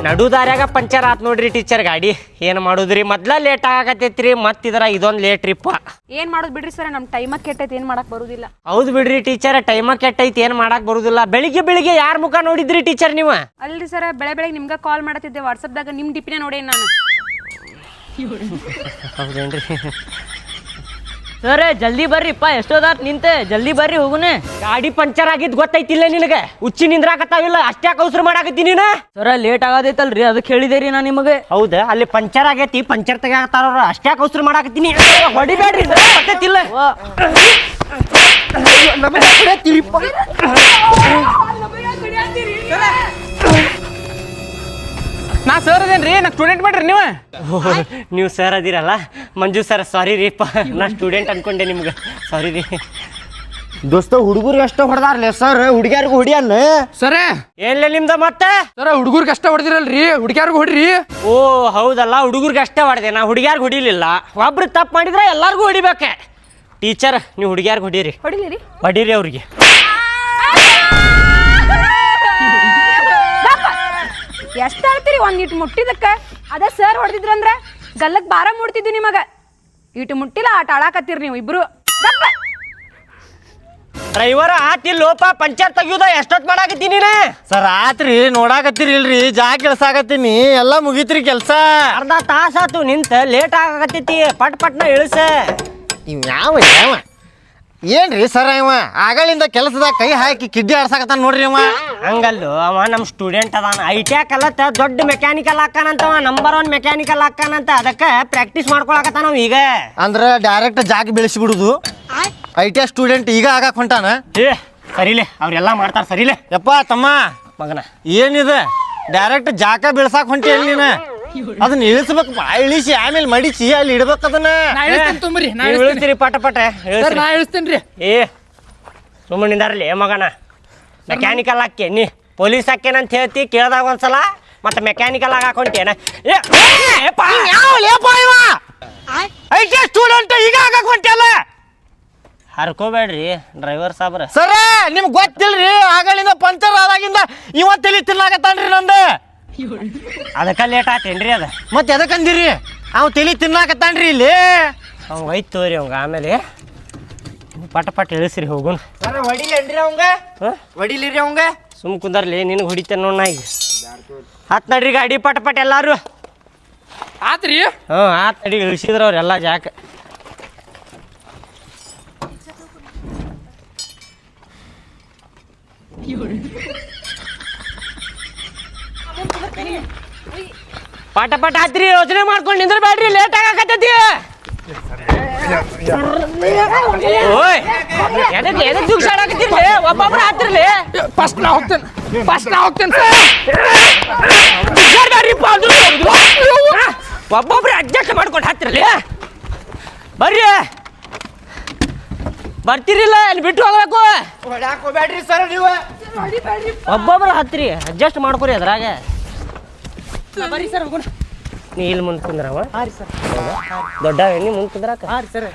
ನಡುದಾರ್ಯಾಗ puncture ಆತ್ ನೋಡ್ರಿ teacher ಗಾಡಿ ಏನ್ ಮಾಡುದ್ರಿ ಮೊದ್ಲ ಲೇಟ್ ಆಗತೈತ್ರಿ ಮತ್ತಿದ್ರ ಇದೊಂದ್ ಲೇಟ್ ಟ್ರಿಪ್ ಏನ್ ಮಾಡೋದ್ ಬಿಡ್ರಿ ಸರ್ ನಮ್ ಟೈಮ ಕೆಟ್ಟೈತಿ ಏನ್ ಮಾಡಕ್ ಬರುದಿಲ್ಲ ಹೌದ್ ಬಿಡ್ರಿ ಟೀಚರ್ ಟೈಮ ಕೆಟ್ಟೈತಿ ಏನ್ ಮಾಡಕ್ ಬರುದಿಲ್ಲ ಬೆಳಿಗ್ಗೆ ಯಾರ್ ಮುಖ ನೋಡಿದ್ರಿ ಟೀಚರ್ ನೀವು ಅಲ್ರಿ ಸರ್ ಬೆಳಗ್ಗೆ ನಿಮ್ಗ ಕಾಲ್ ಮಾಡತ್ತಿದ್ದೆ ವಾಟ್ಸಪ್ದಾಗ ನಿಮ್ ಡಿಪಿನ ನೋಡೇನ್ ನಾನು ಹೌದೇನ್ರಿ ಸರ್ ಜಲ್ದಿ ಬರ್ರಿಪ್ಪ ಎಷ್ಟೋದಾತ್ ನಿಂತೆ ಜಲ್ದಿ ಬರ್ರಿ ಹೋಗುನೆ ಗಾಡಿ ಪಂಚರ್ ಆಗಿದ್ ಗೊತ್ತೈತಿಲ್ಲ ನಿನಗೆ ಉಚ್ಚಿ ನಿಂದ್ರಾಕತ್ತಾವಿಲ್ಲ ಅಷ್ಟ್ಯಾಕ ಅವಸರ ಮಾಡಾಕತ್ತಿ ನೀನು ಸರ ಲೇಟ್ ಆಗತೈತಲ್ರಿ ಅದಕ್ಕೆ ಹೇಳಿದೇರಿ ನಾ ನಿಮಗೆ ಹೌದಾ ಅಲ್ಲಿ ಪಂಚರ್ ಆಗೈತಿ ಪಂಚರ್ ತೆಗಾಕತ್ತಾರ ಅಷ್ಟ್ಯಾಕ ಅವಸರ ಮಾಡಾಕತ್ತೀನಿ ಹೊಡಿಬೇಡ್ರಿ ಗೊತ್ತೈತಿಲ್ಲ ನಾ ಸರ್ ಅದೇನ್ರಿ ನಾ ಸ್ಟೂಡೆಂಟ್ ಮಾಡ್ರಿ ನೀವು ಸರ್ ಅದಿರಲ್ಲ ಮಂಜು ಸರ್ ಸಾರಿ ರೀಪ್ಪ ನಾ ಸ್ಟೂಡೆಂಟ್ ಅನ್ಕೊಂಡೆ ನಿಮ್ಗೆ ಸಾರಿ ರೀ ದೋಸ್ತ ಹುಡುಗರಿಗೆ ಅಷ್ಟ ಹೊಡೆದಾರ್ಲೆ ಸರ್ ಹುಡುಗಿಯಾರಿಗೂ ಹೊಡಿಯಲ್ಲ ಸರ್ ಏನ್ಲೇ ನಿಮ್ದ ಮತ್ತೆ ಸರ ಹುಡುಗರಿಗೆ ಅಷ್ಟ ಹೊಡೆದಿರಲ್ರಿ ಹುಡುಗಿಯಾರಿಗೂ ಹೊಡ್ರಿ ಓ ಹೌದಲ್ಲ ಹುಡುಗರಿಗೆ ಅಷ್ಟೇ ಹೊಡೆದೆ ನಾ ಹುಡುಗಿಯಾರ್ಗೆ ಹೊಡಿಲಿಲ್ಲ ಒಬ್ರು ತಪ್ಪು ಮಾಡಿದ್ರೆ ಎಲ್ಲಾರ್ಗೂ ಹೊಡಿಬೇಕೆ ಟೀಚರ್ ನೀವು ಹುಡುಗಿಯಾರ್ಗೆ ಹೊಡೀರಿ ಹೊಡಿಲಿರಿ ಹೊಡೀರಿ ಅವ್ರಿಗೆ ಎಷ್ಟ ಹೇಳ್ತೀರಿ ಒಂದ್ ಇಟ್ಟು ಮುಟ್ಟಿದಕ್ಕ ಅದ ಸರ್ ಹೊಡೆದಿದ್ರಂದ್ರ ಗಲ್ಲಕ್ ಬಾರ ಮುಡ್ತಿದ್ವಿ ನಿಮಗ ಇಟ್ಟು ಮುಟ್ಟಿಲ್ಲ ಆಟ ಆಡಾಕತ್ತೀರಿ ನೀವು ಇಬ್ರು ಡ್ರೈವರ್ ಆತಿಲ್ಲೋಪ ಪಂಚರ್ ತೆಗಿಯೋದ ಎಷ್ಟೊತ್ತು ಮಾಡಾಕತ್ತೀನಿ ನೀನು ಸರ್ ಆತ್ರಿ ನೋಡಾಕತ್ತೀರಿ ಇಲ್ರಿ ಜಾ ಕೆಲ್ಸಾಕತ್ತೀನಿ ಎಲ್ಲ ಮುಗೀತ್ರಿ ಕೆಲ್ಸ ಅರ್ಧ ತಾಸಾತು ನಿಂತ ಲೇಟ್ ಆಗಕತ್ತೈತಿ ಪಟ್ನ ಇಳಿಸ ಇವ್ ಯಾವ ಏನ್ರಿ ಸರ್ ಇವ ಆಗಳಿಂದ ಕೆಲಸದಾಗ ಕೈ ಹಾಕಿ ಕಿಡ್ಡಿ ಆಡ್ಸಾಕತ್ತಾನ ನೋಡ್ರಿ ಇವ ಹಂಗಲ್ಲು ಅವ ನಮ್ಮ ಸ್ಟೂಡೆಂಟ್ ಅದಾನ ಐಟ್ಯಾ ಕಲತ್ತ ದೊಡ್ಡ ಮೆಕ್ಯಾನಿಕಲ್ ಹಾಕಾನಂತವ ನಂಬರ್ 1 ಮೆಕ್ಯಾನಿಕಲ್ ಹಾಕಾನಂತ ಅದಕ್ಕೆ ಪ್ರಾಕ್ಟೀಸ್ ಮಾಡ್ಕೊಳಕತ್ತಾನ ಅವ ಈಗ ಅಂದ್ರ ಡೈರೆಕ್ಟ್ ಜಾಗ ಬೆಳೆಸಿಬಿಡುದು ಐ.ಟಿ.ಐ ಸ್ಟೂಡೆಂಟ್ ಈಗ ಆಗಾಕ್ ಹೊಂಟಾನ ಏ ಸರಿಲೆ ಅವ್ರೆಲ್ಲ ಮಾಡ್ತಾರ ಸರಿಲೆ ಯಪ್ಪ ತಮ್ಮ ಮಗನ ಏನಿದೆ ಡೈರೆಕ್ಟ್ ಜಾಕ ಬೀಳ್ಸಾಕ್ ಹೊಂಟಿ ಅಲ್ಲಿ ನೀನ ಅದನ್ನ ಇಳಿಸ್ಬೇಕಪ್ಪ ಇಳಿಸಿ ಆಮೇಲೆ ಮಡಿಸಿ ಅಲ್ಲಿ ಇಡ್ಬೇಕು ಅದನ್ನ ತುಂಬ್ರಿ ನೀವು ಇಳಿಸ್ತೀರಿ ಪಟ ನಾ ಇಳಿಸ್ತೇನ್ರಿ ಏ ಸುಮ್ಮನಿಂದಾರಲಿ ಮಗನ ಮೆಕ್ಯಾನಿಕಲ್ ಹಾಕಿ ನೀ ಪೊಲೀಸ್ ಹಾಕೇನಂತ ಹೇಳ್ತಿ ಕೇಳ್ದಾಗ ಒಂದ್ಸಲ ಮತ್ತೆ ಮೆಕ್ಯಾನಿಕಲ್ ಹಾಕೊಂಟೇನ ಐಟಿ ಸ್ಟೂಡೆಂಟ್ ಈಗ ಹಾಕಕ್ ಹೊಂಟಿಯಲ್ಲ ಹರ್ಕೋಬೇಡ್ರಿ ಡ್ರೈವರ್ ಸಾಬ್ರ ಸರ ನಿಮ್ಗೆ ಗೊತ್ತಿಲ್ರಿ ಆಗಳಿಂದ ಪಂಚರ್ ಆದಾಗಿಂದ ಇವತ್ತಲ್ಲಿ ತಿನ್ನಾಕತ್ತಾನ್ರಿ ನಂದು ಅದಕ್ಕೆ ಲೇಟ್ ಆತೇನ್ರಿ ಅದ ಮತ್ತೆ ಎದಕ್ಕಂದಿರಿ ಅವ್ ತಲಿ ತಿನ್ನಾಕತ್ತಾನ್ರಿ ಇಲ್ಲಿ ಅವ್ನು ಒಯ್ತು ತೋರಿ ಅವಂಗ ಆಮೇಲೆ ಪಟ ಇಳಿಸ್ರಿ ಹೋಗುನ್ ಸರ ಹೊಡಿಲೇನ್ರಿ ಅವಂಗ ಹೊಡಿಲಿರಿ ಅವಂಗ ಸುಮ್ ಕುಂದರ್ಲಿ ನಿನಗೆ ಹೊಡಿತೇನೆ ನೋಡ್ ನಾ ಈಗ ಹತ್ತು ನಡ್ರಿ ಗಾಡಿ ಪಟ ಎಲ್ಲಾರು ಆತ್ರಿ ಹ್ಞೂ ಆತ್ ನಡಿ ಇಳಿಸಿದ್ರ ಅವ್ರೆಲ್ಲ ಜಾಕ ಪಟ ಹತ್ರಿ ಯೋಚನೆ ಮಾಡ್ಕೊಂಡು ನಿಂದ್ರ ಬ್ಯಾಡ್ರಿ ಲೇಟ್ ಆಗಾಕತ್ತೈತಿ ಓಯ್ ಎದಕ್ಕೆ ದುಗ್ಸಾಡಾಕತ್ತೀರಿ ಒಬ್ಬೊಬ್ರು ಹತ್ತಿರ್ಲಿ ಫಸ್ಟ್ ನಾ ಹೋಗ್ತೇನೆ ಒಬ್ಬೊಬ್ರು ಅಡ್ಜಸ್ಟ್ ಮಾಡ್ಕೊಂಡು ಹತ್ತಿರ್ಲಿ ಬರ್ರಿ ಬರ್ತೀರಿಲ್ಲ ಅಲ್ಲಿ ಬಿಟ್ಟು ಹೋಗ್ಬೇಕು ಹೊಡ್ಯಾಕೋಬೇಡ್ರಿ ಸರ್ ನೀವು ಒಬ್ಬೊಬ್ರು ಹತ್ತಿರಿ ಅಡ್ಜಸ್ಟ್ ಮಾಡ್ಕೊರಿ ಅದ್ರಾಗ ಬರ್ರಿ ಸರ್ ಹೋಗೋಣ ನೀ ಇಲ್ಲಿ ಮುಂದೆ ಕುಂದ್ರವ ಹಾಂ ಸರ್ ದೊಡ್ಡ ಎಣ್ಣೆ ಮುಂದೆ ಕುಂದ್ರಾಕ ಹಾಂ ಸರ್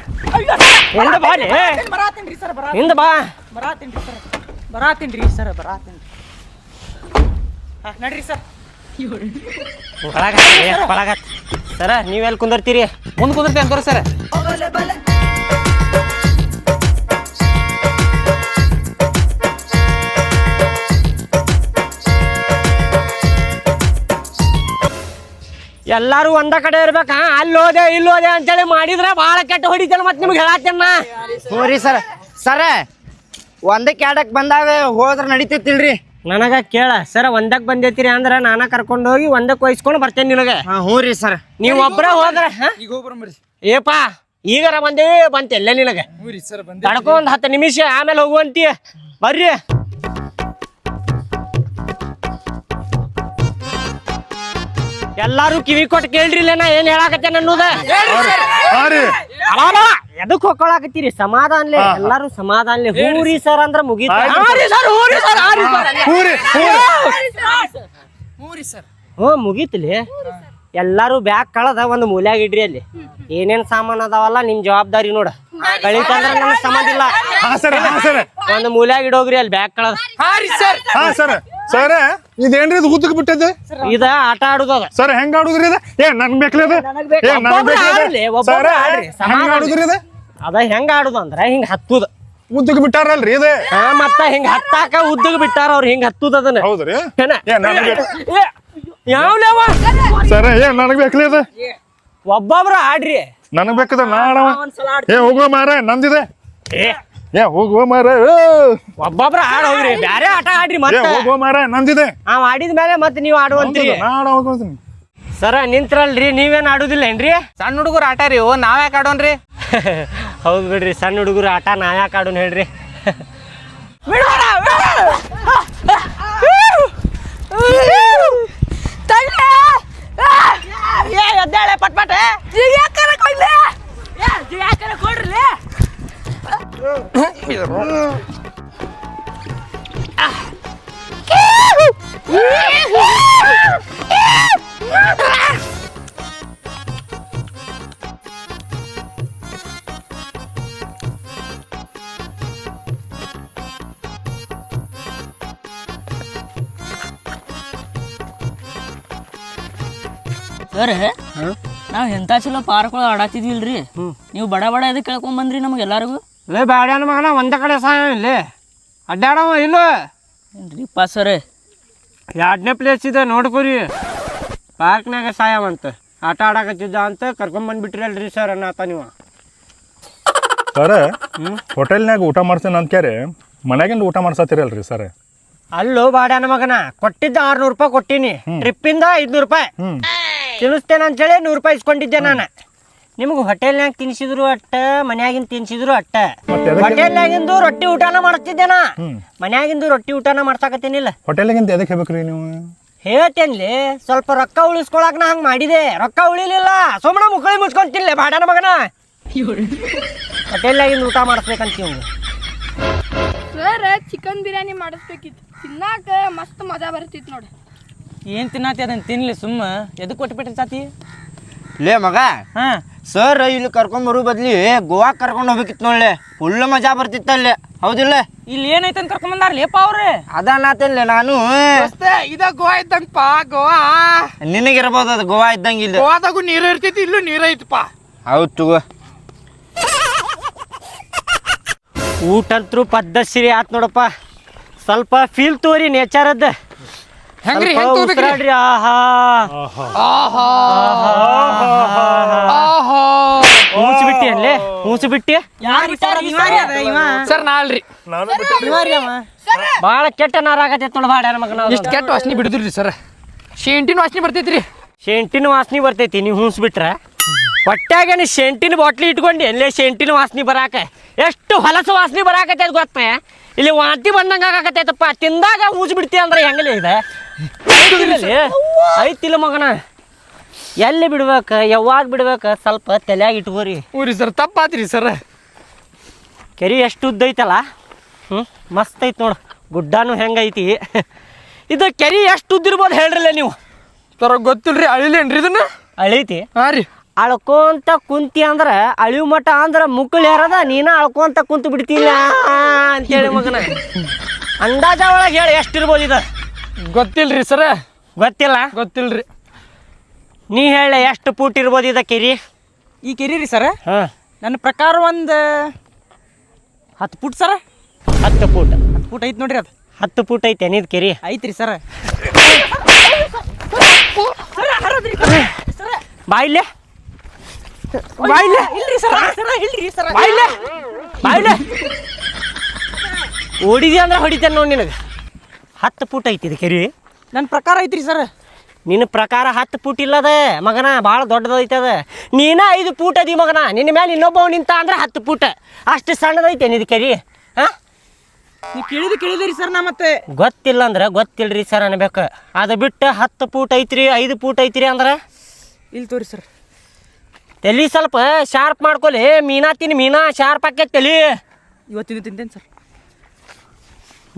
ಹಿಂದ ಬಾರಿ ಬರಾತೇನ್ರಿ ಸರ್ ಹಿಂದ ಬಾ ಬರಾತೇನ್ರಿ ಸರ್ ಹಾಂ ನಡ್ರಿ ಸರ್ ಒಳಗತ್ ಸರ ನೀವೆಲ್ಲಿ ಕುಂದರ್ತೀರಿ ಮುಂದೆ ಕುಂದಿರ್ತೇನೆ ತೋರಿ ಸರ್ ಎಲ್ಲಾರು ಒಂದ ಕಡೆ ಇರ್ಬೇಕಾ ಅಲ್ಲಿ ಹೋದೆ ಇಲ್ಲಿ ಹೋದೆ ಅಂತೇಳಿ ಮಾಡಿದ್ರೆ ಭಾಳ ಕೆಟ್ಟ ಹೊಡಿತೇನೆ ಮತ್ತೆ ನಿಮ್ಗೆ ಹೇಳತ್ತೇನ ಹ್ಞೂ ರೀ ಸರ ಒಂದಕ್ಕೆ ಎರಡಕ್ಕೆ ಬಂದಾಗ ಹೋದ್ರೆ ನಡಿತೈತಿಲ್ರಿ ನನಗ ಕೇಳ ಸರ ಒಂದಕ್ಕೆ ಬಂದೈತಿರಿ ಅಂದ್ರೆ ನಾನ ಕರ್ಕೊಂಡು ಹೋಗಿ ಒಂದಕ್ಕೆ ವಹಿಸ್ಕೊಂಡು ಬರ್ತೇನೆ ನಿನಗೆ ಹ್ಞೂ ರೀ ಸರ್ ನೀವು ಒಬ್ಬರ ಹೋದ್ರ ಈಗ ಹೋಗ್ಬರ್ರಿ ಏಪಾ ಈಗಾರ ಬಂದೇವಿ ಬಂತೆ ಎಲ್ಲ ನಿನಗೆ ಹ್ಞೂ ರೀ ಸರ್ ಬಂದೆ ತಡ್ಕೊ ಒಂದು 10 ನಿಮಿಷ ಆಮೇಲೆ ಹೋಗುವಂತಿ ಬರ್ರಿ ಎಲ್ಲಾರು ಕಿವಿ ಕೊಟ್ಟು ಕೇಳ್ರಿ ನಾ ಏನ್ ಹೇಳಾಕತ್ತೇನೆ ಅನ್ನೋದ ಎದಕ್ ಹೊಕ್ಕೊಳಕತ್ತೀರಿ ಸಮಾಧಾನ್ಲೆ ಎಲ್ಲಾರು ಸಮಾಧಾನ್ಲೆ ಹೂರಿ ಸರ್ ಅಂದ್ರ ಮುಗೀತ ಹ್ಞೂ ಮುಗೀತಲಿ ಎಲ್ಲಾರು ಬ್ಯಾಗ್ ಕಳದ ಒಂದು ಮೂಲ್ಯಾಗ ಇಡ್ರಿ ಅಲ್ಲಿ ಏನೇನ್ ಸಾಮಾನ್ ಅದಾವಲ್ಲ ನಿಮ್ ಜವಾಬ್ದಾರಿ ನೋಡ ಕಳಿತಂದ್ರ ನಮ್ಗೆ ಸಂಬಂಧ ಇಲ್ಲ ಒಂದು ಮೂಲ್ಯಾಗ ಇಡೋಗ್ರಿ ಅಲ್ಲಿ ಬ್ಯಾಗ್ ಕಳದ ಸರ್ ಇದೇನ್ರಿ ಇದು ಉದ್ದಕ್ ಬಿಟ್ಟೈತೆ ಇದ ಆಟ ಆಡುದದ ಸರ್ ಹೆಂಗ್ ಆಡುದ್ರಿ ಇದು ನನ್ ಬೇಕ್ಲಿ ಅದು ಒಬ್ಬೊಬ್ರು ಆಡ್ಲಿ, ಒಬ್ಬೊಬ್ರು ಆಡ್ರಿ, ಹೆಂಗ್ ಆಡುದ್ರಿ ಇದು ಅದ ಹೆಂಗ ಆಡುದು ಅಂದ್ರ ಹಿಂಗ ಹತ್ತುದ ಉದ್ದಕ್ ಬಿಟ್ಟಾರಲ್ರಿ ಇದು ಮತ್ತ ಹಿಂಗ ಹತ್ತಾಕ ಉದ್ದಗ್ ಬಿಟ್ಟಾರ ಅವ್ರ ಹಿಂಗ ಹತ್ತುದ ಅದನ್ನ ಹೌದ್ರಿ ಏನ? ನನಗ್ ಬೇಕು ಯಾವ್ಲೇವ ಸರ್ ನನಗ್ ಬೇಕ್ಲಿ ಅದು ಒಬ್ಬೊಬ್ರು ಆಡ್ರಿ ನನಗ್ ಬೇಕದ ನಾಡವ ಹೋಗುವ ಮಾರ ನಂದಿದೆ ಹೋಗುವ ಮಾರ ಒಬ್ಬೊಬ್ರು ಆಡ್ ಹೋಗ್ರಿ ಬ್ಯಾರೆ ಆಟ ಆಡ್ರಿ ಮತ್ತೆ ಹೋಗುವ ಮಾರ ನಂದಿದೆ ಅವ್ ಆಡಿದ ಮೇಲೆ ಮತ್ತೆ ನೀವ್ ಆಡುವಂತ್ರಿ ನಾಡ ಹೋಗ್ತೀನಿ ಸರ ನಿಂತ್ರಲ್ರಿ ನೀವೇನ್ ಆಡುದಿಲ್ಲ ಏನ್ರಿ? ಸಣ್ಣ ಹುಡುಗರು ಆಟ ರೀ ನಾವ್ ಯಾಕೆ ಆಡೋನ್ರಿ? ಹೌದ್ ಬಿಡ್ರಿ, ಸಣ್ಣ ಹುಡುಗರು ಆಟ ನಾವ್ಯಾಕ ಆಡೋನ್ ಹೇಳ್ರಿ. ಎದ್ದೇಳೆ ಪಟ್ಪಟ ಕೊಡ್ರಿ. ಸರ್ ನಾವ್ ಎಂತ ಚಲೋ ಪಾರ್ಕ್ಗಳು ಆಡಾತಿದ್ವಿಲ್ರಿ, ನೀವು ಬಡ ಬಡ ಇದಕ್ಕೆ ಕೇಳ್ಕೊಂಡ್ ಬಂದ್ರಿ ನಮ್ಗೆ ಎಲ್ಲಾರಿಗೂ. ಲೇ ಬ್ಯಾಡ್ಯಾನ ಮಗನ ಒಂದ ಕಡೆ ಸಾಯ ಇಲ್ಲಿ ಅಡ್ಡಾಡವ ಇಲ್ಲ ಏನ್ರಿಪ್ಪ ಸರ್? 2ನೇ ಪ್ಲೇಸ್ ಇದೆ ನೋಡ್ಕೊರಿ. ಪಾರ್ಕ್ನಾಗ ಸಾಯವಂತ ಆಟ ಆಡಕತ್ತಿದ್ದ ಅಂತ ಕರ್ಕೊಂಬಂದ್ಬಿಟ್ರಿ ಅಲ್ರಿ ಸರ್ ಅನ್ನತ ನೀವು. ಸರ್ ಹೋಟೆಲ್ನಾಗ ಊಟ ಮಾಡ್ತೇನೆ ಅಂತ ಕ್ಯಾರೆ ಮನ್ಯಾಗಿಂದ ಊಟ ಮಾಡ್ಸತ್ತಿರಲ್ರಿ ಸರ್? ಅಲ್ಲೋ ಬಾಡ್ಯಾನ ಮಗನ ಕೊಟ್ಟಿದ್ದ 600 ರೂಪಾಯಿ ಕೊಟ್ಟಿನಿ, ಟ್ರಿಪ್ಪಿಂದ 500 ರೂಪಾಯಿ ತಿನ್ನಿಸ್ತೇನೆ ಅಂತೇಳಿ 100 ರೂಪಾಯಿ ಇಸ್ಕೊಂಡಿದ್ದೆ ನಾನು. ನಿಮ್ಗೆ ಹೋಟೆಲ್ನಾಗ ತಿನ್ಸಿದ್ರು ಅಟ್ಟ, ಮನ್ಯಾಗಿಂದ ತಿನ್ಸಿದ್ರು ಅಟ್ಟ. ಹೋಟೆಲ್ನಾಗಿಂದು ರೊಟ್ಟಿ ಊಟನ ಮಾಡ್ತಿದ್ದೇನ, ಮನ್ಯಾಗಿಂದು ರೊಟ್ಟಿ ಊಟನ ಮಾಡ್ಸಾಕತ್ತೇನಿಲ್ಲ. ಹೋಟೆಲ್ಗಿಂತ ಎದಕ್ಕೆ ಹೇಳ್ಬೇಕ್ರಿ ನೀವು? ಹೇಳ್ತೇನ್ಲಿ, ಸ್ವಲ್ಪ ರೊಕ್ಕ ಉಳಿಸ್ಕೊಳಕ್ ನಾ ಹಂಗೆ ಮಾಡಿದೆ. ರೊಕ್ಕ ಉಳಿಲಿಲ್ಲ, ಸುಮ್ಮನೆ ಮುಕ್ಕಳಿ ಮುಚ್ಕೊಂತಿಲ್ಲ ಬಾಡ್ಯಾನ ಮಗನ. ಹೋಟೆಲ್ನಾಗಿಂದ ಊಟ ಮಾಡಿಸ್ಬೇಕಂತೀವಿ. ಸರ್ ಚಿಕನ್ ಬಿರಿಯಾನಿ ಮಾಡಿಸ್ಬೇಕಿತ್ತು, ತಿನ್ನಾಕ ಮಸ್ತ್ ಮಜಾ ಬರ್ತಿತ್ತು ನೋಡಿ. ಏನ್ ತಿನ್ನತಿ ಅದನ್ನ ತಿನ್ಲಿ, ಸುಮ್ಮ ಎದಕ್ಕೆ ಕೊಟ್ಬಿಟ್ಟಿರ್ತಾತಿ? ಲೇ ಮಗ, ಸರ್ ಇಲ್ಲಿ ಕರ್ಕೊಂಬರು ಬದ್ಲಿ ಗೋವಾಕ್ ಕರ್ಕೊಂಡು ಹೋಗ್ಬೇಕಿತ್ತು ನೋಡ್ಲೆ, ಫುಲ್ ಮಜಾ ಬರ್ತಿತ್ತಲ್ಲೇ, ಹೌದಿಲ್ಲ? ಇಲ್ಲಿ ಏನೈತೆ ಕರ್ಕೊಂಡ್ ಬಂದಾರ ಲೇಪ ಅವ್ರೆ. ಅದನ್ನತೇನ್ಲೆ ನಾನು. ಇದ ಗೋವಾ ಇದ್ದಂಗಪ್ಪ, ಗೋವಾ ನಿನಗಿರ್ಬೋದು ಅದು ಗೋವಾ ಇದ್ದಂಗಿಲ್ಲ. ಗೋವಾದಾಗೂ ನೀರು ಇರ್ತೈತಿ, ಇಲ್ಲೂ ನೀರ ಐತಪ್ಪ. ಹೌದು ತಗೋ. ಊಟಂತ್ರು ಪದ್ಧತಿ ಆತ್ ನೋಡಪ್ಪ. ಸ್ವಲ್ಪ ಫೀಲ್ ತೋರಿ ನೇಚರದ್ದು. ಹೆಂಗ್ರಿ ಹೆಂಗ್ ತಗೋಬೇಕ್ರಿ? ಆಹಾ ಮೂಸಿ ಬಿಟ್ಟಿ ಅಲ್ಲೇ, ಮೂಸಿ ಬಿಟ್ಟಿ. ಸರ್ ನಾ ಅಲ್ರಿ, ಭಾಳ ಕೆಟ್ಟ ನಾರಾಗತೈತೆ ನೋಡ ಬಾಡ್ಯಾನ ಮಗನ. ಇಷ್ಟು ಕೆಟ್ಟ ವಾಸನೆ ಬಿಡುದ್ರಿ ಸರ್, ಶೇಂಟಿನ ವಾಸನೆ ಬರ್ತೈತ್ರಿ. ಶೇಂಟಿನ ವಾಸನೆ ಬರ್ತೈತಿ ನೀವು ಹೂಸ್ಬಿಟ್ರ. ಹೊಟ್ಯಾಗ ನೀ ಶೇಂಟಿನ ಬಾಟ್ಲಿ ಇಟ್ಕೊಂಡು ಎಲ್ಲೇ ಶೇಂಟಿನ ವಾಸನೆ ಬರಾಕ ಎಷ್ಟು ಹೊಲಸು ವಾಸನೆ ಬರಾಕತ್ತೈತೆ ಗೊತ್ತ? ಇಲ್ಲಿ ವಾಂತಿ ಬಂದಂಗೆ ಆಗಾಕತ್ತೈತಪ್ಪ. ತಿಂದಾಗ ಹೂಸ್ ಬಿಡ್ತಿ ಅಂದ್ರೆ ಹೆಂಗಲೇ ಇದೆ ಐತಿಲ್ಲ ಮಗನ. ಎಲ್ಲಿ ಬಿಡ್ಬೇಕು, ಯಾವಾಗ ಬಿಡ್ಬೇಕು, ಸ್ವಲ್ಪ ತಲೆಯಾಗ ಇಟ್ಕೋರಿ. ಊರಿ ಸರ್ ತಪ್ಪಾತ್ರಿ ಸರ್. ಕೆರೆ ಎಷ್ಟು ಉದ್ದ ಐತಲ್ಲ, ಮಸ್ತ್ ಐತಿ ನೋಡು. ಗುಡ್ಡಾನು ಹೆಂಗೈತಿ. ಇದು ಕೆರೆ ಎಷ್ಟು ಉದ್ದಿರ್ಬೋದು ಹೇಳ್ರಲ್ಲ ನೀವು? ಸರ್ ಗೊತ್ತಿಲ್ರಿ, ಅಳಿಲೇನ್ರಿ ಇದನ್ನ? ಅಳೈತಿ. ಹಾಂ ರೀ. ಅಳ್ಕೊಂತ ಕುಂತಿ ಅಂದ್ರೆ ಅಳಿವು ಮಠ ಅಂದ್ರೆ ಮುಕ್ಕಳು ಯಾರದ, ನೀನ ಅಳ್ಕೊಂತ ಕುಂತು ಬಿಡ್ತಿಲ್ಲ ಅಂತೇಳಿ ಮಗನ. ಅಂದಾಜ ಒಳಗೆ ಹೇಳಿ ಎಷ್ಟಿರ್ಬೋದು ಇದು? ಗೊತ್ತಿಲ್ರಿ ಸರ. ಗೊತ್ತಿಲ್ಲ? ಗೊತ್ತಿಲ್ರಿ. ನೀ ಹೇಳ ಎಷ್ಟು ಫೂಟ್ ಇರ್ಬೋದು ಇದ ಕೆರಿ? ಈ ಕೆರಿ ರೀ ಸರ, ಹಾಂ, ನನ್ನ ಪ್ರಕಾರ ಒಂದು 10 ಫುಟ್ ಸರ. 10 ಫೂಟ್. 10 ಫುಟ್ ಐತಿ ನೋಡ್ರಿ. ಅದು 10 ಫೂಟ್ ಐತೆ ನೀದು ಕೆರಿ? ಐತ್ರಿ ಸರ. ಬಾಯಿಲೆ ಬಾಯಿಲೆ ಇಲ್ರಿ ಸರ, ಇಲ್ರಿ ಸರ, ಬಾಯಿಲೆ ಬಾಯಿಲೆ ಓಡಿದಿ ಅಂದ್ರೆ ಹೊಡಿತೇನೆ ನೋಡಿ ನಿನಗೆ. 10 ಫೂಟ್ ಐತಿ ಇದು ಕೆರಿ? ನನ್ನ ಪ್ರಕಾರ ಐತ್ರಿ ಸರ್. ನಿನ್ನ ಪ್ರಕಾರ 10 ಫೂಟ್ ಇಲ್ಲದ ಮಗನ, ಭಾಳ ದೊಡ್ಡದೈತದ. ನೀನ 5 ಫೂಟ್ ಅದಿ ಮಗನ. ನಿನ್ನ ಮೇಲೆ ಇನ್ನೊಬ್ಬ ನಿಂತ ಅಂದ್ರೆ 10 ಫೂಟ್. ಅಷ್ಟು ಸಣ್ಣದೈತೆ ನಿದು ಕೆರಿ? ಹಾಂ, ನೀವು ಕೇಳಿದ್ರಿ ಸರ್. ನಾ ಮತ್ತೆ ಗೊತ್ತಿಲ್ಲ ಅಂದ್ರೆ ಗೊತ್ತಿಲ್ರಿ ಸರ್ ಅನ್ಬೇಕು. ಅದು ಬಿಟ್ಟು 10 ಫೂಟ್ ಐತ್ರಿ, 5 ಫೂಟ್ ಐತ್ರಿ ಅಂದ್ರೆ ಇಲ್ಲಿ ತೋರಿ ಸರ್. ತಲೆ ಸ್ವಲ್ಪ ಶಾರ್ಪ್ ಮಾಡ್ಕೊಲಿ. ಮೀನಾ ತಿನ್ನಿ, ಮೀನಾ ಶಾರ್ಪ್ ಆಕೈತೆ ತಲೆ. ಇವತ್ತಿನ ತಿಂತೇನೆ ಸರ್.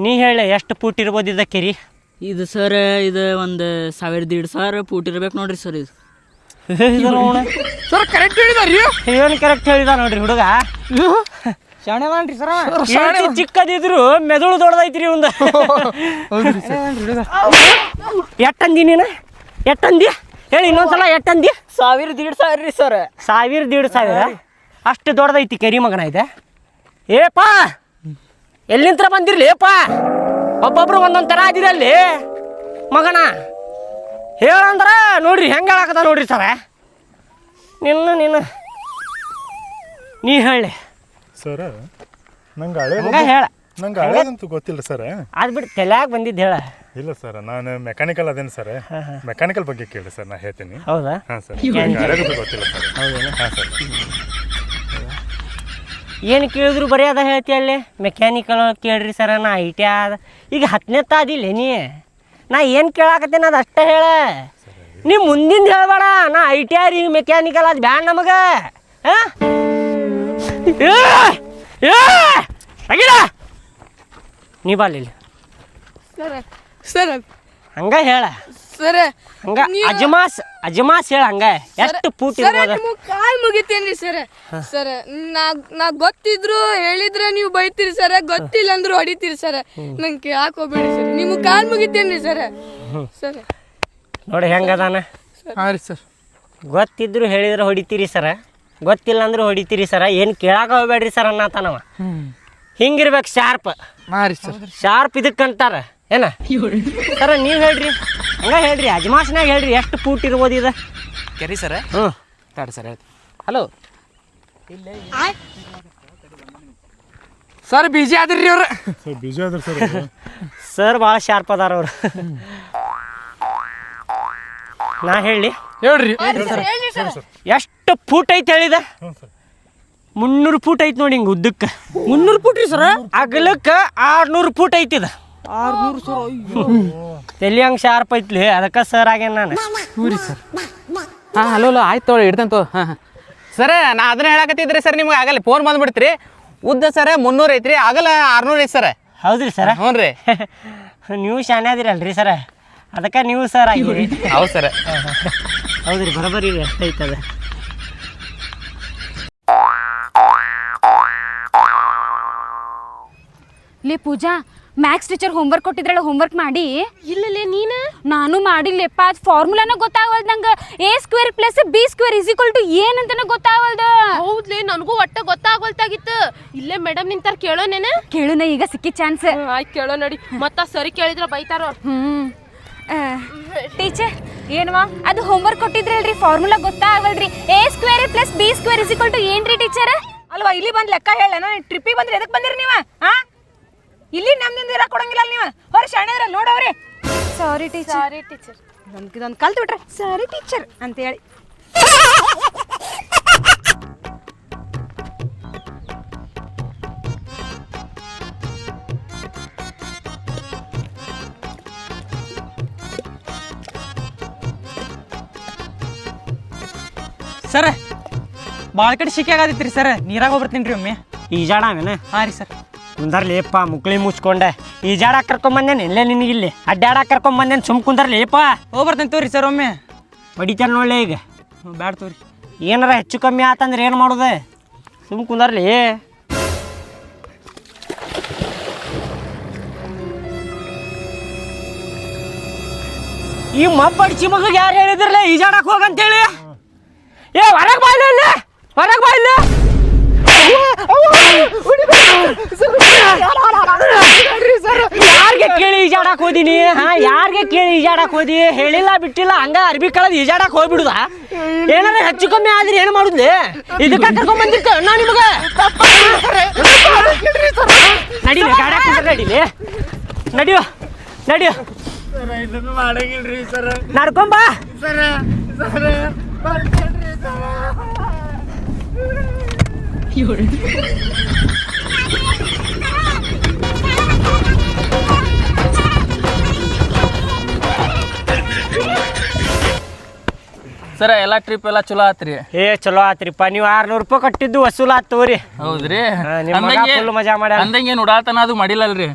ನೀ ಹೇಳಿ ಎಷ್ಟು ಫೂಟ್ ಇರ್ಬೋದು ಇದ ಕೆರಿ? ಇದು ಸರ್, ಇದು ಒಂದು 1100 ಫೂಟ್ ಇರ್ಬೇಕು ನೋಡ್ರಿ ಸರ್. ಇದು ಸರ್ ಕರೆಕ್ಟ್ ಹೇಳಿದಾರಿ. ಏನು ಕರೆಕ್ಟ್ ಹೇಳಿದ ನೋಡ್ರಿ ಹುಡುಗ. ಶಾಣೆ ಮಾಡ್ರಿ ಸರ ಎಷ್ಟು ಚಿಕ್ಕದಿದ್ರು ಮೆದುಳು ದೊಡ್ಡದೈತ್ರಿ ಇವಂದ ಎಟ್ಟಂದಿ ನೀನು ಎಟ್ಟಂದಿ ಹೇಳಿ ಇನ್ನೊಂದ್ಸಲ ಎಟ್ಟಂದಿ 1,500 ರೀ ಸರ್ 1,000 ಅಷ್ಟು ದೊಡ್ಡದೈತಿ ಕರಿ ಮಗನ ಇದೆ ಏಪಾ ಎಲ್ಲಿಂತ್ರ ಬಂದಿರ್ಲಿ ಏಪಾ ಒಬ್ಬೊಬ್ರು ಒಂದೊಂದು ಥರ ಅದಿರಲ್ಲಿ ಮಗನ ಹೇಳಂದ್ರ ನೋಡ್ರಿ ಹೆಂಗೆ ಹೇಳಕತ್ತ ನೋಡ್ರಿ ಸರ ನೀನು ನೀ ಹೇಳಿ ಸರ್ ನಂಗೆ ಹಳೆ ಹಂಗ ಹೇಳ ನಂಗೆ ಹಳೇದಂತೂ ಗೊತ್ತಿಲ್ಲ ಸರ್. ಅದು ಬಿಟ್ಟು ತಲೆಯಾಗ ಬಂದಿದ್ದು ಹೇಳ. ಇಲ್ಲ ಸರ್, ನಾನು ಮೆಕ್ಯಾನಿಕಲ್ ಅದೇನು ಸರ್, ಮೆಕ್ಯಾನಿಕಲ್ ಬಗ್ಗೆ ಕೇಳಿ ಸರ್, ನಾ ಹೇಳ್ತೀನಿ. ಹೌದಾ? ಹಾಂ ಸರ್, ಹಳೇದಂತೂ ಗೊತ್ತಿಲ್ಲ ಸರ್. ಹೌದೇನು? ಹಾಂ ಸರ್. ಏನು ಕೇಳಿದ್ರು ಬರೀ ಅದ ಹೇಳ್ತಿ ಅಲ್ಲಿ ಮೆಕ್ಯಾನಿಕಲ್ ಕೇಳ್ರಿ ಸರ, ನಾ ಐ ಟಿ ಆದ ಈಗ 10ನೇ ಅದಿಲ್ಲ ನೀ, ನಾ ಏನು ಕೇಳಾಕತ್ತೇನೆ ಅದು ಅಷ್ಟೇ ಹೇಳ. ನೀ ಮುಂದಿಂದ ಹೇಳ್ಬೇಡ, ನಾ ಐ ಟಿ ಆರ್ ಈಗ ಮೆಕ್ಯಾನಿಕಲ್ ಅದು ಬ್ಯಾಡ ನಮಗೆ. ಹಾಂ ನೀ ಬಾಲಿ ಸರ್ ಹಂಗ ಹೇಳ, ಸರ್ ಹಂಗ ಅಜಮಾಸ್ ಹೇಳ, ಹಂಗ ಎಷ್ಟು ಪೂಟ್ ಇರ್ಬೋದು. ಕಾಲ್ ಮುಗಿತೇನ್ರಿ ಸರ್. ಸರ್ ನಾ ಗೊತ್ತಿದ್ರು ಹೇಳಿದ್ರೆ ನೀವು ಬೈತೀರಿ ಸರ್, ಗೊತ್ತಿಲ್ಲ ಅಂದ್ರು ಹೊಡಿತೀರಿ ಸರ್. ನಂಗೆ ಕೇಳಾಕ್ ಹೋಗ್ಬೇಡಿ ಸರ್, ನಿಮ್ಗೆ ಕಾಲ್ ಮುಗಿತೇನ್ರಿ ಸರ್. ಸರ್ ನೋಡಿ ಹೆಂಗದಾನ. ಹಾಂ ರೀ ಸರ್. ಗೊತ್ತಿದ್ರು ಹೇಳಿದ್ರೆ ಹೊಡಿತೀರಿ ಸರ, ಗೊತ್ತಿಲ್ಲ ಅಂದ್ರೆ ಹೊಡಿತೀರಿ ಸರ, ಏನು ಕೇಳಾಕ ಹೋಗ್ಬೇಡ್ರಿ ಸರ್ ಅನ್ನತಾನವ. ಹಿಂಗಿರ್ಬೇಕು ಶಾರ್ಪ್. ಹಾಂ ರೀ ಸರ್. ಶಾರ್ಪ್ ಇದಕ್ಕಂತಾರ ಏನ ಸರ. ನೀವು ಹೇಳ್ರಿ, ಹಂಗ ಹೇಳ್ರಿ, ಅಜಮಾಸ್ನಾಗ ಹೇಳ್ರಿ ಎಷ್ಟು ಫೂಟ್ ಇರ್ಬೋದು ಇದು. ಕೆರಿ ಸರ್. ಹ್ಞೂ ತಡಿ ಸರ್ ಹೇಳ್ತೀನಿ. ಹಲೋ ಸರ್, ಬಿಜಿ ಆದ್ರಿ ಅವ್ರು. ಸರ್ ಬಿಜಿ ಆದ್ರೆ ಸರ್ ಸರ್ ಭಾಳ ಶಾರ್ಪ್ ಅದಾರ ಅವ್ರು. ನಾ ಹೇಳಿ ಹೇಳ್ರಿ. ಎಷ್ಟು ಫೂಟ್ ಐತೆ ಹೇಳಿದ? 300 ಫೂಟ್ ಐತಿ ನೋಡಿ, ಹಿಂಗೆ ಉದ್ದಕ್ಕೆ 300 ಫೂಟ್ ರೀ ಸರ. ಅಗಲಕ್ಕೆ 600 ಫೂಟ್ ಐತಿದ. 600 ಸರ್. ತಲೆ ಹಂಗೆ ಶಾರ್ಪ್ ಐತ್ಲಿ, ಅದಕ್ಕೆ ಸರ್ ಆಗ್ಯಾನ ನಾನು. ಹ್ಞೂ ರೀ ಸರ್. ಹಾಂ ಹಲೋ ಆಯ್ತು ತೊಗೊಳ್ಳಿ, ಇಡ್ತಂತ. ಹಾಂ ಹಾಂ ಸರ್, ನಾ ಅದನ್ನ ಹೇಳಕತ್ತಿದ್ರಿ ಸರ್, ನಿಮ್ಗೆ ಆಗಲ್ಲ ಫೋನ್ ಬಂದ್ಬಿಡ್ತೀರಿ. ಉದ್ದ ಸರ 300 ಐತ್ರಿ, ಆಗಲ್ಲ 600 ಐತಿ ಸರ್. ಹೌದ್ರಿ ಸರ? ಹ್ಞೂ ರೀ. ನೀವು ಶಾನೆ ಅದಿರಲ್ರಿ ಸರ, ಅದಕ್ಕೆ ನೀವು ಸರ್ ಆಗಿರಿ. ಹೌದು ಸರ್. ಹೌದ್ರಿ, ಬರೋಬರಿ ಎಷ್ಟೈತದ. ಲೇ ಪೂಜಾ, ಮ್ಯಾಥ್ಸ್ ಟೀಚರ್ ಹೋಮ್ವರ್ಕ್ ಕೊಟ್ಟಿದ್ರಲ್ಲ, ಹೋಮ್ವರ್ಕ್ ಮಾಡಿ? ಇಲ್ಲಲೇ ನೀನು? ನಾನು ಮಾಡಿಲ್ಲಪ್ಪ. ಅದು ಫಾರ್ಮುಲಾನ ಗೊತ್ತಾಗವಲ್ದು ನಂಗೆ. A² + B² = ಏನಂತನ ಗೊತ್ತಾಗವಲ್ದು. ಹೌದ್ಲೇ, ನನಗೂ ಒಟ್ಟ ಗೊತ್ತಾಗವಲ್ತಾಗಿತ್ತು. ಇಲ್ಲೇ ಮೇಡಮ್ ನಿಂತಾರ, ಕೇಳೋನೇನ? ಕೇಳುನ, ಈಗ ಸಿಕ್ಕಿ ಚಾನ್ಸ್. ಆಯ್ತು ಕೇಳೋ ನೋಡಿ, ಮತ್ತ ಸರಿ ಕೇಳಿದ್ರ ಬೈತಾರೋ. ಟೀಚರ್ ಏನವಾ ಅದು ಹೋಮ್ವರ್ಕ್ ಕೊಟ್ಟಿದ್ರಲ್ರಿ, ಫಾರ್ಮುಲಾ ಗೊತ್ತಾಗವಲ್ರಿ. A² + B² = ಏನ್ರಿ ಟೀಚರ್? ಅಲ್ವಾ, ಇಲ್ಲಿ ಬಂದು ಲೆಕ್ಕ ಹೇಳ. ಟ್ರಿಪ್ಪಿಗೆ ಬಂದ್ರೆ ಎದಕ್ಕೆ ಬಂದಿರಿ ನೀವು? ಹಾಂ, ಇಲ್ಲಿ ನಮ್ದಿಂದ ಇರಕ್ಕೆ ಕೊಡಂಗಿಲ್ಲ ನೀವು. ಹೊರ ಶಾಣೆದ್ರ ನೋಡವ್ರಿ. ಸಾರಿ ಟೀಚರ್. ಸಾರಿ ಟೀಚರ್. ನಮ್ಗಿದೊಂದು ಕಲ್ತು ಬಿಟ್ರೆ ಸಾರಿ ಟೀಚರ್ ಅಂತೇಳಿ. ಸರ್, ಭಾಳ ಕಡೆ ಶಿಕೆ ಆಗತ್ತೈತ್ರಿ ಸರ್, ನೀರಾಗ ಹೋಗ್ಬರ್ತೀನಿ ರೀ ಒಮ್ಮೆ. ಈಜಾಡವೇನ? ಹಾಂ ರೀ ಸರ್. ಕುಂದರ್ಲಿಪ್ಪ, ಮುಕ್ಳಿ ಮುಚ್ಕೊಂಡೆ. ಈಜಾಡಕ್ಕೆ ಕರ್ಕೊಂಬಂದೇನೆ ಇಲ್ಲೇ ನಿನಗಿಲ್ಲಿ, ಅಡ್ಡಾಡಕ್ಕೆ ಕರ್ಕೊಂಬಂದೇನೆ. ಸುಮ್ ಕುಂದರ್ಲಿಪ್ಪ. ಹೋಗ್ಬರ್ತೀನಿ ತೋರಿ ಸರ್ ಒಮ್ಮೆ. ಹೊಡಿತಾರ ನೋಡ್ಲಿ ಈಗ. ಬ್ಯಾಡ ತೋರಿ. ಏನಾರ ಹೆಚ್ಚು ಕಮ್ಮಿ ಆತಂದ್ರೆ ಏನು ಮಾಡೋದು? ಸುಮ್ ಕುಂದರ್ಲಿ. ಈ ಮಬ್ಬಡಿಸಿ ಮಗ ಯಾರು ಹೇಳಿದ್ರಲ್ಲ ಈಜಾಡಕ್ಕೆ ಹೋಗಂತೇಳಿ? ಏ ಹೊರಗೆ ಬಾಯ್ಲಿ, ಇಲ್ಲಿ ಹೊರಗೆ ಬಾಯ್ಲಿ. ಯಾರಿಗೆ ಕೇಳಿ ಈಜಾಡಕ್ ಹೋದಿನಿ? ಹಾ, ಯಾರಿಗೆ ಕೇಳಿ ಈಜಾಡಕ್ ಹೋದಿ? ಹೇಳಿಲ್ಲ ಬಿಟ್ಟಿಲ್ಲ, ಹಂಗ ಅರ್ಬಿ ಕಳದ್ ಈಜಾಡಕ್ ಹೋಗ್ಬಿಡುದ? ಏನಾರ ಹೆಚ್ಚು ಕಮ್ಮಿ ಆದ್ರೆ ಏನು ಮಾಡುದ್ಲಿ? ಇದಕ್ಕೆ ಕರ್ಕೊಂಡ್ ಬಂದಿರ್ತ ನಾ ನಿಮಗೆ. ನಡೀಲಿ, ಗಾಡ್ಯಾಕ ನಡೀಲಿ, ನಡಿಯೋ ನಡಿಯೋ. ನಡ್ಕೊಂಬ. ಸರ, ಎಲ್ಲ ಟ್ರಿಪ್ ಎಲ್ಲ ಚಲೋ ಆತ್ರಿ? ಏ ಚಲೋ ಆತ್ರಿಪ್ಪ. ನೀವು 600 ರೂಪಾಯಿ ಕಟ್ಟಿದ್ದು ವಸೂಲ್ ಆತ್ ತಗೋರಿ. ಹೌದ್ರಿ. ನಿಮ್ಮ ಮಗ full ಮಜಾ ಮಾಡ್ಯಾನ. ಅಂದಂಗೇನು ಉಡಾತನ ಅದು ಮಾಡಿಲ್ಲಲ್ರಿ?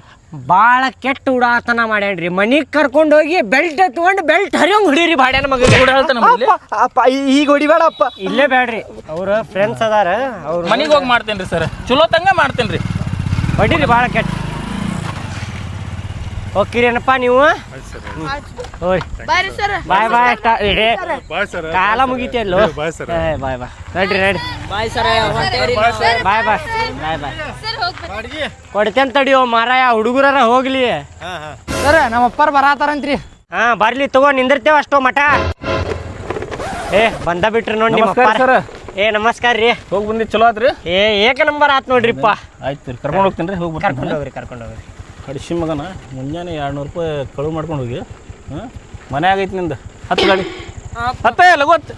ಭಾಳ ಕೆಟ್ಟ ಉಡಾತನ ಮಾಡ್ಯಾನ್ರಿ ಮನಿಗೆ ಕರ್ಕೊಂಡೋಗಿ ಬೆಲ್ಟ್ ತೊಗೊಂಡು ಬೆಲ್ಟ್ ಹರಿಯಂಗ್ ಹೊಡೀರಿ ಬಾಡ್ಯಾನ ಮಗ ಈಗ ಹೊಡಿಬೇಡಪ್ಪ. ಇಲ್ಲೇ ಬೇಡ್ರಿ ಅವ್ರ ಫ್ರೆಂಡ್ಸ್ ಅದಾರ ಅವ್ರು ಮನೆಗೆ ಹೋಗಿ ಮಾಡ್ತೇನೆ ರೀ ಸರ್, ಚಲೋ ತಂಗ ಮಾಡ್ತೇನೆ ರೀ. ಹೊಡೀರಿ ಭಾಳ ಕೆಟ್ಟ. ಹೋಗ್ತೀರೇನಪ್ಪ ನೀವು? ಹೋರಿ ಬಾರಿ ಸರ್. ಬಾಯ್ ಬಾಯ್. Bye sir. ಕಾಲ ಮುಗಿತಿಯಲ್ಲೋ. Bye sir. ಬಾಯ್ ಬಾಯ್. ನಡ್ರಿ ನಡ್ರಿ. ಬಾಯ್ ಸರ ಹೊಂಟೇವ್ರಿ. ಬಾಯ್ ಬಾಯ್ ಬಾಯ್ ಬಾಯ್. ಸರ್ ಹೋಗ್ಬನ್ನಿ. ಕೊಡ್ತೇನೆ ತಡಿಯೋ ಮಾರಾಯ, ಹುಡುಗರ ಹೋಗ್ಲಿ. ಸರ್ ನಮ್ಮ ಅಪ್ಪಾರ ಬರಾತಾರಂತ್ರಿ. ಹಾ ಬರ್ಲಿ ತಗೋ, ನಿಂದಿರ್ತೇವ ಅಷ್ಟೋ ಮಠ. ಏ ಬಂದ ಬಿಟ್ರಿ ನೋಡಿ ನಿಮ್ಮ ನಮಸ್ಕಾರ ಅಪ್ಪಾರ. ಸರ್. ಏ ನಮಸ್ಕಾರ ರೀ. ಹೋಗಿ ಬಂದಿ ಚಲೋ ಆತ್ರಿ. ಏಕ ನಂಬರ್ ಆತ್ ನೋಡ್ರಿಪ್ಪ. ಆಯ್ತು ರೀ, ಕರ್ಕೊಂಡು ಹೋಗ್ತೀನಿ ರೀ. ಹೋಗಿ ಕರ್ಕೊಂಡು ಹೋಗ್ರಿ ಕರ್ಕೊಂಡು ಹೋಗ್ರಿ. ಕಡಿಸಿ ಮಗನ ಮುಂಜಾನೆ 200 ರೂಪಾಯಿ ಕಳುವು ಮಾಡ್ಕೊಂಡು ಹೋಗಿ. ಹಾಂ ಮನೆ ಆಗೈತಿ ನಿಂದ. ಹತ್ತು ಗಾಡಿ ಹತ್ತ ಲಘು ಹತ್ತು.